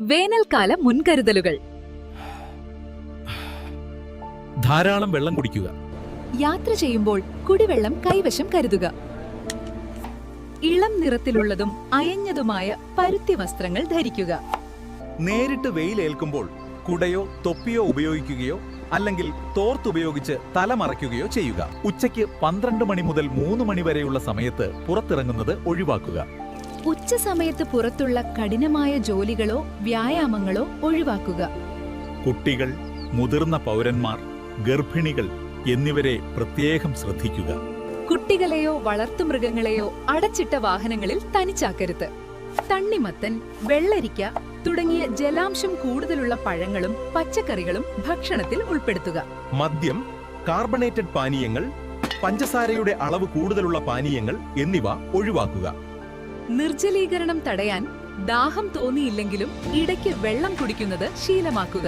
വേനൽക്കാല മുൻകരുതലുകൾ. ധാരാളം വെള്ളം കുടിക്കുക. യാത്ര ചെയ്യുമ്പോൾ കുടിവെള്ളം കൈവശം കരുതുക. ഇളം നിറത്തിലുള്ളതും അയഞ്ഞതുമായ പരുത്തി വസ്ത്രങ്ങൾ ധരിക്കുക. നേരിട്ട് വെയിലേൽക്കുമ്പോൾ കുടയോ തൊപ്പിയോ ഉപയോഗിക്കുകയോ അല്ലെങ്കിൽ തോർത്തുപയോഗിച്ച് തലമറയ്ക്കുകയോ ചെയ്യുക. ഉച്ചയ്ക്ക് 12 മണി മുതൽ 3 മണി വരെയുള്ള സമയത്ത് പുറത്തിറങ്ങുന്നത് ഒഴിവാക്കുക. ഉച്ച സമയത്ത് പുറത്തുള്ള കഠിനമായ ജോലികളോ വ്യായാമങ്ങളോ ഒഴിവാക്കുക. കുട്ടികൾ, മുതിർന്ന പൗരന്മാർ, ഗർഭിണികൾ എന്നിവരെ പ്രത്യേകം ശ്രദ്ധിക്കുക. കുട്ടികളെയോ വളർത്തുമൃഗങ്ങളെയോ അടച്ചിട്ട വാഹനങ്ങളിൽ തനിച്ചാക്കരുത്. തണ്ണിമത്തൻ, വെള്ളരിക്ക തുടങ്ങിയ ജലാംശം കൂടുതലുള്ള പഴങ്ങളും പച്ചക്കറികളും ഭക്ഷണത്തിൽ ഉൾപ്പെടുത്തുക. മദ്യം, കാർബണേറ്റഡ് പാനീയങ്ങൾ, പഞ്ചസാരയുടെ അളവ് കൂടുതലുള്ള പാനീയങ്ങൾ എന്നിവ ഒഴിവാക്കുക. നിർജ്ജലീകരണം തടയാൻ ദാഹം തോന്നിയില്ലെങ്കിലും ഇടയ്ക്ക് വെള്ളം കുടിക്കുന്നത് ശീലമാക്കുക.